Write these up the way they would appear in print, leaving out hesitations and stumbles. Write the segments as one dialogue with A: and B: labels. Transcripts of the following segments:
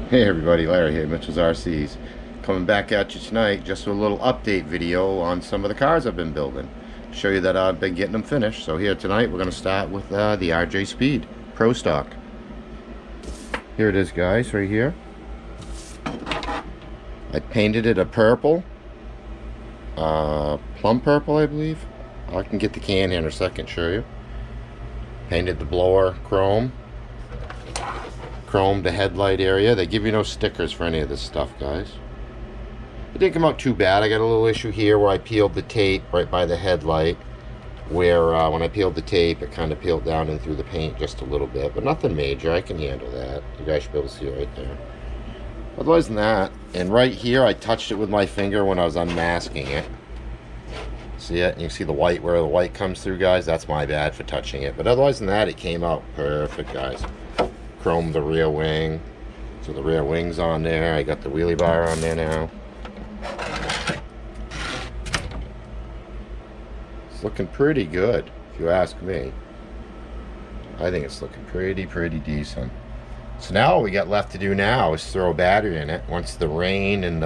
A: Hey everybody, Larry here, Mitchell's RCs. Coming back at you tonight just with a little update video on some of the cars I've been building. Show you that I've been getting them finished. So here tonight we're going to start with the RJ Speed Pro Stock. Here it is, guys, right here. I painted it a purple. Plum purple, I believe. I can get the can here in a second, show you. Painted the blower chrome. Chrome the headlight area. They give you no stickers for any of this stuff, guys. It didn't come out too bad. I got a little issue here where I peeled the tape right by the headlight, where when I peeled the tape it kind of peeled down in through the paint just a little bit, but nothing major. I can handle that. You guys should be able to see it right there. Otherwise than that, and right here I touched it with my finger when I was unmasking it. See it? You see the white, where the white comes through, guys? That's my bad for touching it. But otherwise than that, it came out perfect, guys. Chrome the rear wing, so the rear wing's on there. I got the wheelie bar on there now. It's looking pretty good, if you ask me. I think it's looking pretty decent. So now all we got left to do now is throw a battery in it once the rain and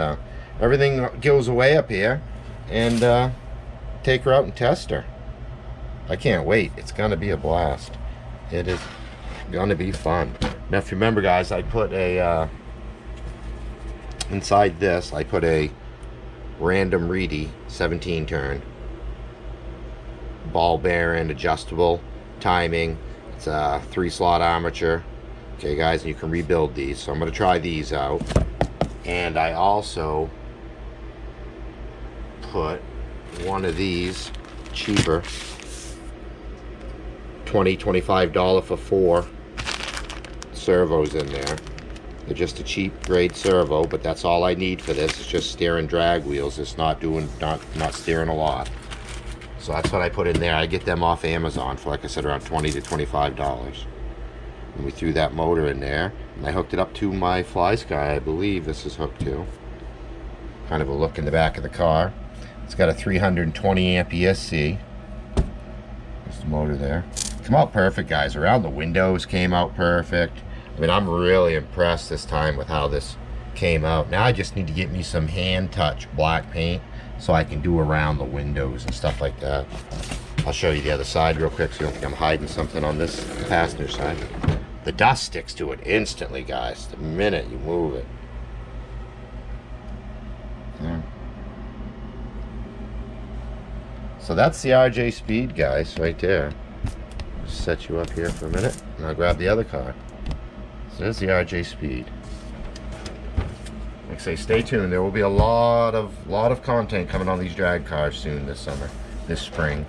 A: everything goes away up here, and take her out and test her. I can't wait. It's gonna be a blast. It is gonna be fun. Now if you remember, guys, I put a inside this I put a random Reedy 17 turn ball bearing, adjustable timing. It's a 3-slot armature. Okay, guys, and you can rebuild these, so I'm going to try these out. And I also put one of these cheaper $25 for 4 servos in there. They're just a cheap grade servo, but that's all I need for this. It's just steering drag wheels. It's not steering a lot. So that's what I put in there. I get them off Amazon for, like I said, around $20 to $25. And we threw that motor in there, and I hooked it up to my Fly Sky. I believe this is hooked to. Kind of a look in the back of the car. It's got a 320 amp ESC. There's the motor there. Come out perfect, guys. Around the windows came out perfect. I mean, I'm really impressed this time with how this came out. Now I just need to get me some hand touch black paint so I can do around the windows and stuff like that. I'll show you the other side real quick so you don't think I'm hiding something on this passenger side. The dust sticks to it instantly, guys, the minute you move it. There. So that's the RJ Speed, guys, right there. Just set you up here for a minute, and I'll grab the other car. So there's the RJ Speed. Like I say, stay tuned. There will be a lot of content coming on these drag cars soon this summer, this spring.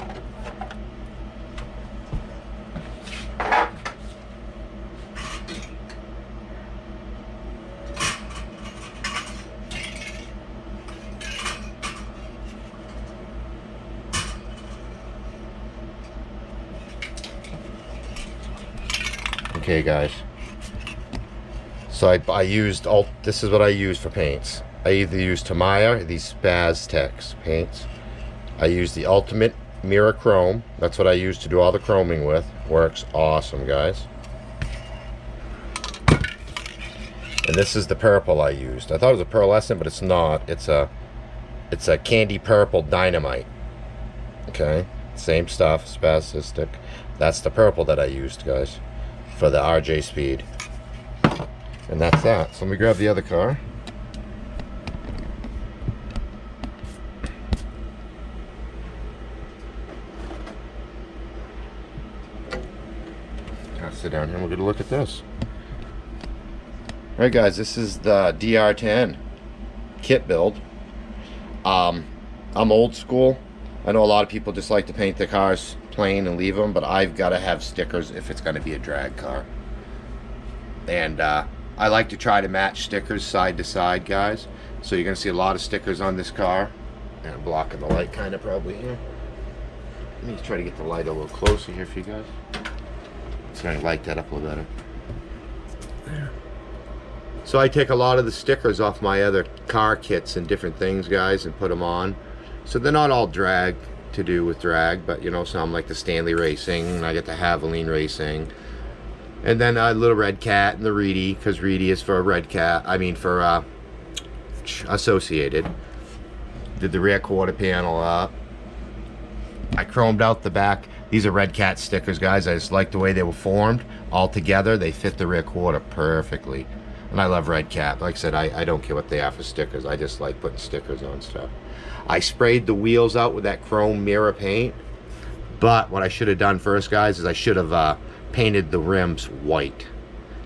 A: Okay, guys. So I used this is what I use for paints. I either use Tamiya, these Spaztex paints. I use the Ultimate Mirror Chrome. That's what I use to do all the chroming with. Works awesome, guys. And this is the purple I used. I thought it was a pearlescent, but it's not. It's a candy purple dynamite. Okay, same stuff, Spazistic. That's the purple that I used, guys, for the RJ Speed. And that's that. So let me grab the other car. I'll sit down here and we're gonna look at this. Alright, guys, this is the DR10 kit build. I'm old school. I know a lot of people just like to paint their cars plain and leave them, but I've got to have stickers if it's going to be a drag car. And I like to try to match stickers side to side, guys. So you're going to see a lot of stickers on this car. And I'm blocking the light kind of probably here. Let me try to get the light a little closer here for you guys. It's going to light that up a little better. There. So I take a lot of the stickers off my other car kits and different things, guys, and put them on. So they're not all drag to do with drag, but you know, some like the Stanley Racing, and I get the Haviline Racing, And then a little red cat and the Reedy, because Reedy is for a red cat. I mean for Associated. Did the rear quarter panel up. I chromed out the back. These are red cat stickers, guys. I just like the way they were formed. All together, they fit the rear quarter perfectly. And I love red cat. Like I said, I don't care what they are for stickers. I just like putting stickers on stuff. I sprayed the wheels out with that chrome mirror paint. But what I should have done first, guys, is I should have painted the rims white.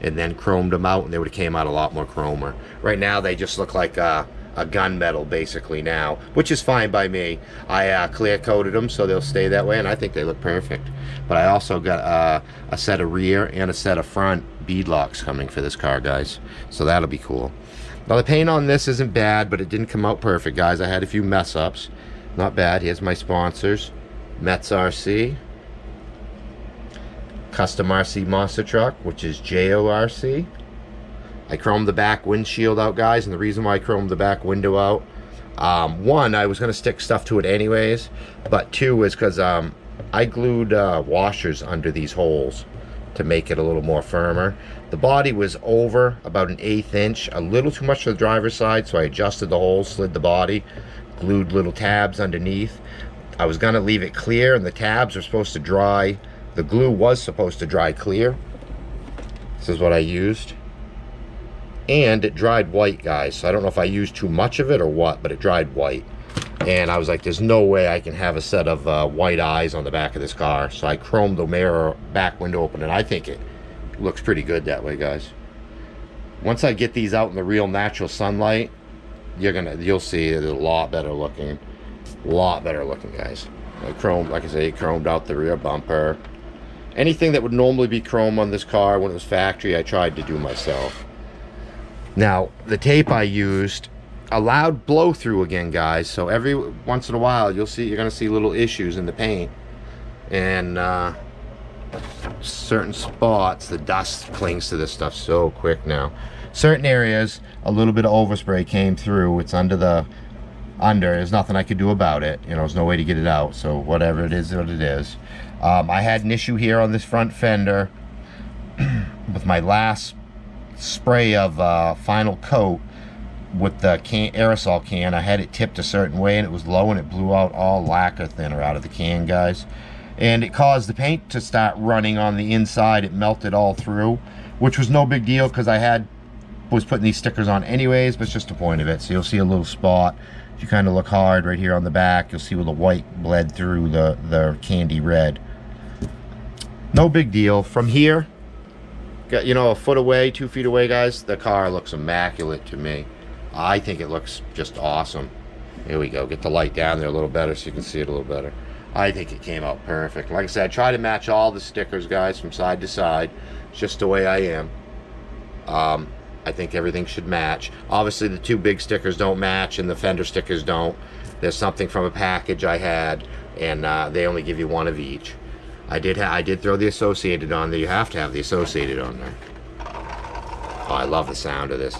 A: And then chromed them out, and they would have came out a lot more chromer. Right now, they just look like a gunmetal basically now, which is fine by me. I clear coated them so they'll stay that way, and I think they look perfect. But I also got a set of rear and a set of front bead locks coming for this car, guys, so that'll be cool. Now the paint on this isn't bad, but it didn't come out perfect, guys. I had a few mess ups. Not bad. Here's my sponsors: Metz RC, Custom RC Monster Truck, which is JORC. I chromed the back windshield out, guys, and the reason why I chromed the back window out, one, I was going to stick stuff to it anyways, but two is because I glued washers under these holes to make it a little more firmer. The body was over about an 1/8 inch, a little too much to the driver's side, so I adjusted the holes, slid the body, glued little tabs underneath. I was going to leave it clear, and the tabs are supposed to dry. The glue was supposed to dry clear. This is what I used. And it dried white, guys, so I don't know if I used too much of it or what, but it dried white. And I was like, there's no way I can have a set of white eyes on the back of this car. So I chromed the mirror back window open, and I think it looks pretty good that way, guys. Once I get these out in the real natural sunlight, you'll see it's a lot better looking. A lot better looking, guys. I chromed, like I say, chromed out the rear bumper. Anything that would normally be chrome on this car when it was factory, I tried to do myself. Now, the tape I used allowed blow through again, guys, so every once in a while you're going to see little issues in the paint, and certain spots the dust clings to this stuff so quick now. Certain areas a little bit of overspray came through. It's there's nothing I could do about it, you know. There's no way to get it out, so whatever it is, what it is. I had an issue here on this front fender with my last spray of final coat with the aerosol can. I had it tipped a certain way, and it was low, and it blew out all lacquer thinner out of the can, guys, and it caused the paint to start running on the inside. It melted all through, which was no big deal because I was putting these stickers on anyways, but it's just the point of it. So you'll see a little spot. If you kind of look hard right here on the back, you'll see where the white bled through the candy red. No big deal. From here, you know, a foot away, 2 feet away, guys, the car looks immaculate to me. I think it looks just awesome. Here we go. Get the light down there a little better so you can see it a little better. I think it came out perfect. Like I said, I try to match all the stickers, guys, from side to side. It's just the way I am. I think everything should match. Obviously, the two big stickers don't match, and the fender stickers don't. There's something from a package I had, and they only give you one of each. I did throw the Associated on there. You have to have the Associated on there. Oh, I love the sound of this.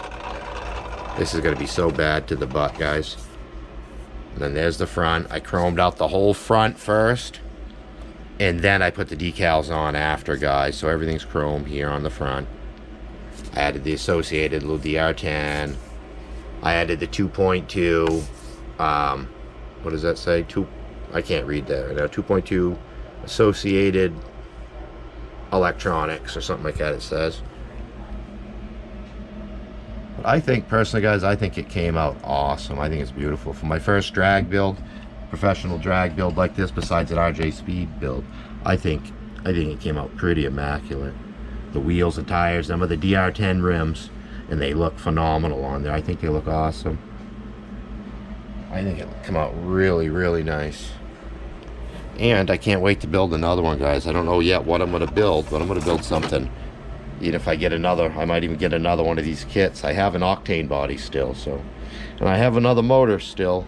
A: This is going to be so bad to the butt, guys. And then there's the front. I chromed out the whole front first, and then I put the decals on after, guys. So everything's chrome here on the front. I added the Associated little DR10. I added the 2.2. What does that say? I can't read that right now. 2.2 Associated electronics or something like that, it says. But I think, personally, guys, I think it came out awesome. I think it's beautiful. For my first drag build, professional drag build like this, besides an RJ Speed build, I think it came out pretty immaculate. The wheels, the tires, them are the DR10 rims, and they look phenomenal on there. I think they look awesome. I think it come out really, really nice. And I can't wait to build another one, guys. I don't know yet what I'm going to build, but I'm going to build something. Even if I get another, I might even get another one of these kits. I have an octane body still, so. And I have another motor still.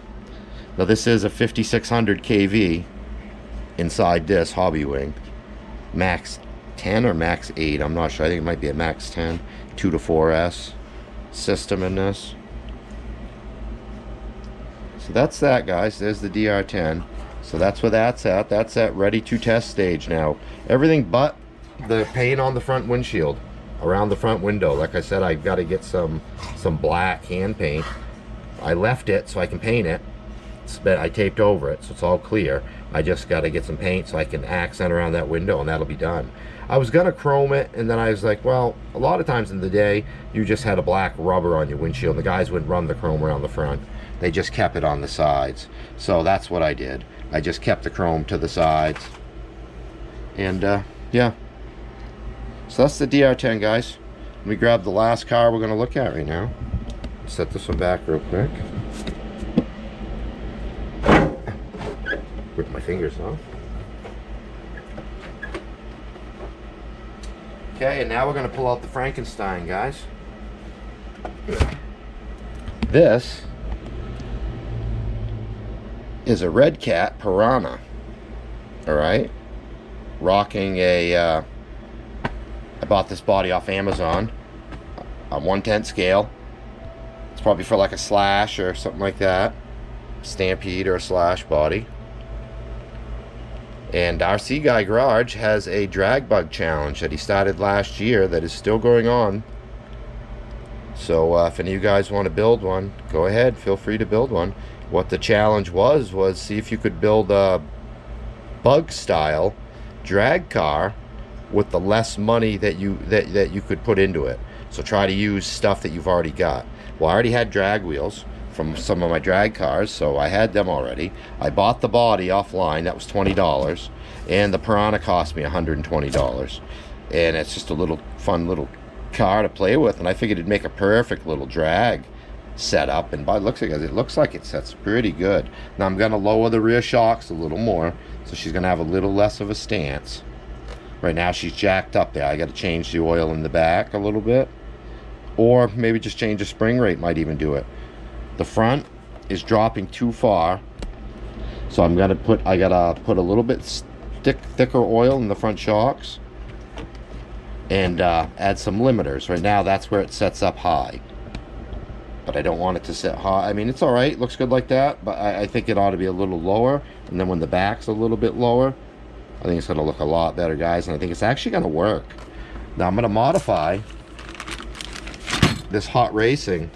A: Now this is a 5600 kV inside this hobby wing. Max 10 or max 8, I'm not sure. I think it might be a max 10, 2 to 4S system in this. So that's that, guys. There's the DR10. So that's where that's at. That's at ready to test stage now. Everything but the paint on the front windshield, around the front window. Like I said, I've got to get some black hand paint. I left it so I can paint it. I taped over it so it's all clear. I just got to get some paint so I can accent around that window, and that'll be done. I was gonna chrome it, and then I was like, well, a lot of times in the day you just had a black rubber on your windshield. The guys wouldn't run the chrome around the front, they just kept it on the sides. So that's what I did. I just kept the chrome to the sides, and yeah, so that's the DR10, guys. Let me grab the last car we're gonna look at right now. Set this one back real quick. Rip my fingers off. Okay, and now we're going to pull out the Frankenstein, guys. This is a Red Cat Piranha. Alright? Rocking a... I bought this body off Amazon. On 1/10 scale. It's probably for like a Slash or something like that. Stampede or a Slash body. And RC Guy Garage has a drag bug challenge that he started last year that is still going on. So if any of you guys want to build one, go ahead, feel free to build one. What the challenge was see if you could build a bug style drag car with the less money that you could put into it. So try to use stuff that you've already got. Well, I already had drag wheels from some of my drag cars, so I had them already. I bought the body offline, that was $20, and the Piranha cost me $120. And it's just a little fun little car to play with, and I figured it'd make a perfect little drag setup. And by the looks of it looks like it sets pretty good. Now I'm gonna lower the rear shocks a little more, so she's gonna have a little less of a stance. Right now she's jacked up there. I gotta change the oil in the back a little bit, or maybe just change the spring rate might even do it. The front is dropping too far, so I gotta put a little bit thicker oil in the front shocks, and add some limiters. Right now that's where it sets up high, but I don't want it to set high. I mean, it's all right, looks good like that, but I think it ought to be a little lower. And then when the back's a little bit lower, I think it's gonna look a lot better, guys, and I think it's actually gonna work. Now I'm gonna modify this Hot Racing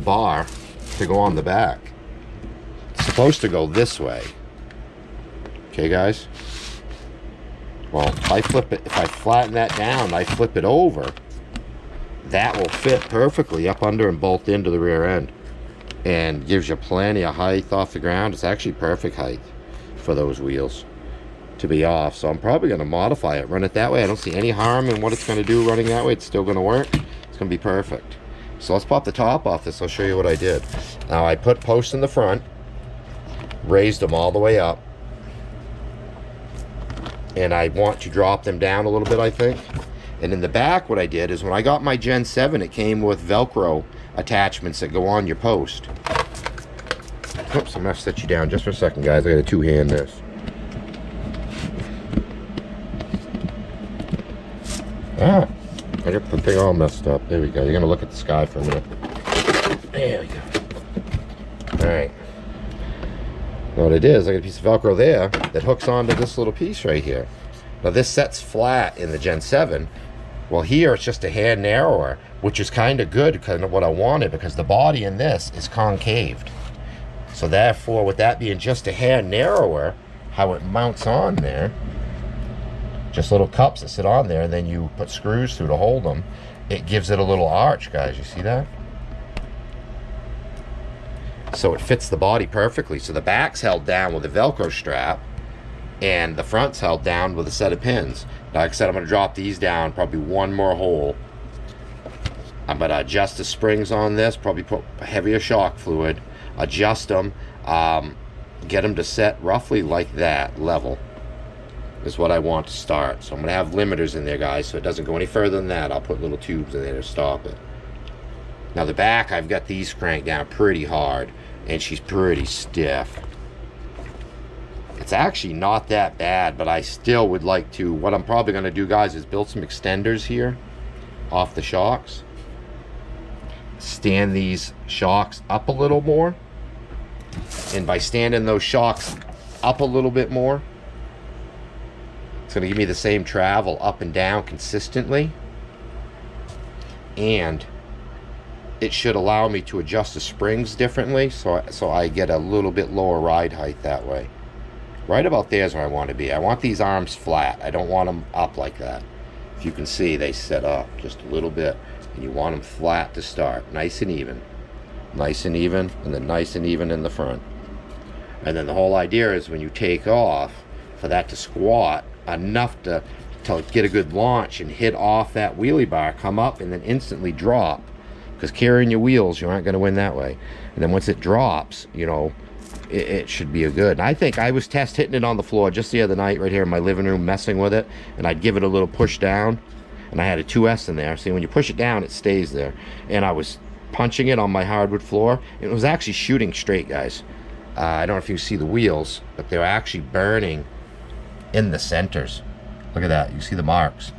A: bar to go on the back. It's supposed to go this way. Okay, guys? Well, if I flip it, if I flatten that down, I flip it over, that will fit perfectly up under and bolt into the rear end, and gives you plenty of height off the ground. It's actually perfect height for those wheels to be off. So I'm probably going to modify it, run it that way. I don't see any harm in what it's going to do running that way. It's still going to work. It's going to be perfect. So let's pop the top off this. I'll show you what I did. Now I put posts in the front, raised them all the way up, and I want to drop them down a little bit, I think. And in the back, what I did is when I got my Gen 7, it came with Velcro attachments that go on your post. Oops, I'm gonna set you down just for a second, guys. I gotta two-hand this. Ah, I got the thing all messed up. There we go. You're gonna look at the sky for a minute. There we go. Alright. Now what it is, I got a piece of Velcro there that hooks onto this little piece right here. Now this sets flat in the Gen 7. Well, here it's just a hair narrower, which is kind of good, kind of what I wanted, because the body in this is concaved. So therefore, with that being just a hair narrower, how it mounts on there, just little cups that sit on there, and then you put screws through to hold them. It gives it a little arch, guys. You see that? So it fits the body perfectly. So the back's held down with a Velcro strap, and the front's held down with a set of pins. Like I said, I'm going to drop these down, probably one more hole. I'm going to adjust the springs on this, probably put heavier shock fluid, adjust them, get them to set roughly like that, level, is what I want to start. So I'm going to have limiters in there, guys, so it doesn't go any further than that. I'll put little tubes in there to stop it. Now the back, I've got these cranked down pretty hard, and she's pretty stiff. It's actually not that bad, but I still would like to, what I'm probably going to do, guys, is build some extenders here off the shocks. Stand these shocks up a little more. And by standing those shocks up a little bit more, It's going to give me the same travel up and down consistently, and it should allow me to adjust the springs differently, so I get a little bit lower ride height that way. Right about there is where I want to be. I want these arms flat. I don't want them up like that. If you can see, they set up just a little bit, and you want them flat to start, nice and even. Nice and even, and then nice and even in the front. And then the whole idea is when you take off, for that to squat enough to get a good launch and hit off that wheelie bar, come up and then instantly drop, because carrying your wheels, you aren't going to win that way. And then once it drops, you know, it should be a good. And I think I was test hitting it on the floor just the other night right here in my living room, messing with it, and I'd give it a little push down, and I had a 2S in there. See, when you push it down, it stays there. And I was punching it on my hardwood floor. It was actually shooting straight, guys. I don't know if you see the wheels, but they're actually burning in the centers. Look at that, you see the marks.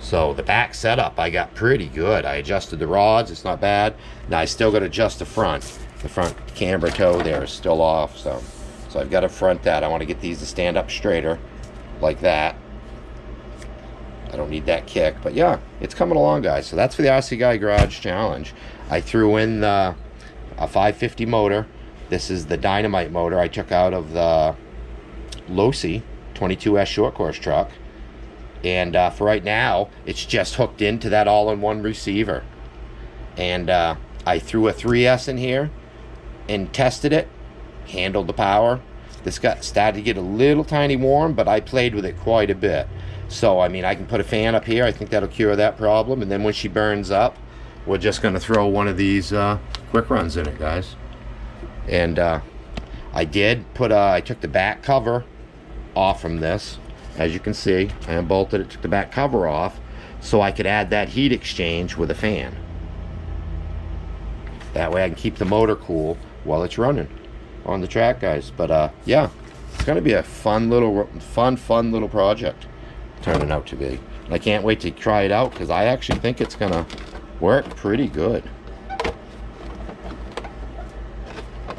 A: So the back setup, I got pretty good. I adjusted the rods, it's not bad. Now I still got to adjust the front. The front camber toe there is still off, so I've got to front that. I want to get these to stand up straighter, like that. I don't need that kick, but yeah, it's coming along, guys. So that's for the RC Guy Garage Challenge. I threw in a 550 motor. This is the Dynamite motor I took out of the Losi 22S short course truck, and for right now it's just hooked into that all-in-one receiver. And I threw a 3S in here and tested it, handled the power. This got started to get a little tiny warm, but I played with it quite a bit. So I mean, I can put a fan up here. I think that'll cure that problem. And then when she burns up, we're just going to throw one of these quick runs in it, guys. And I took the back cover off from this, as you can see. I unbolted it, took the back cover off, so I could add that heat exchange with a fan. That way I can keep the motor cool while it's running on the track, guys. But yeah, it's gonna be a fun little project turning out to be. And I can't wait to try it out, because I actually think it's gonna work pretty good.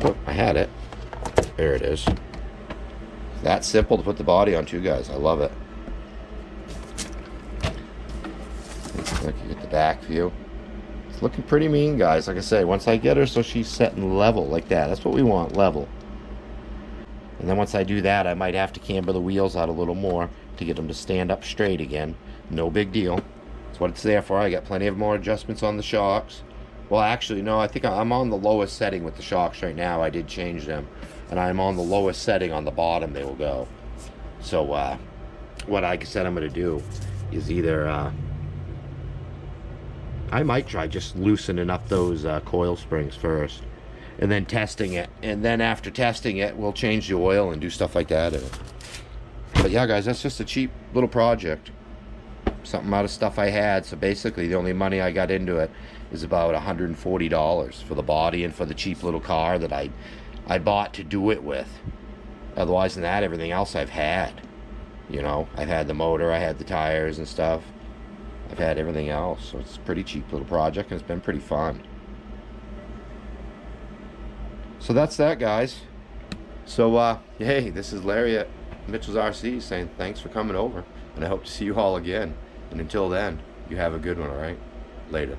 A: Oh, I had it. There it is. That simple to put the body on too, guys. I love it. Look, you get the back view. It's looking pretty mean, guys. Like I say, once I get her so she's setting level like that, that's what we want, level. And then once I do that, I might have to camber the wheels out a little more to get them to stand up straight again. No big deal. That's what it's there for. I got plenty of more adjustments on the shocks. Well, actually, no, I think I'm on the lowest setting with the shocks right now. I did change them. And I'm on the lowest setting on the bottom they will go. So what I said I'm going to do is either I might try just loosening up those coil springs first, and then testing it, and then after testing it we'll change the oil and do stuff like that in it. But yeah, guys, that's just a cheap little project, something out of stuff I had. So basically the only money I got into it is about $140 for the body and for the cheap little car that I bought to do it with. Otherwise than that, everything else I've had. You know, I've had the motor, I had the tires and stuff. I've had everything else. So it's a pretty cheap little project, and it's been pretty fun. So that's that, guys. So hey, this is Larry at Mitchell's RC saying thanks for coming over, and I hope to see you all again. And until then, you have a good one, all right? Later.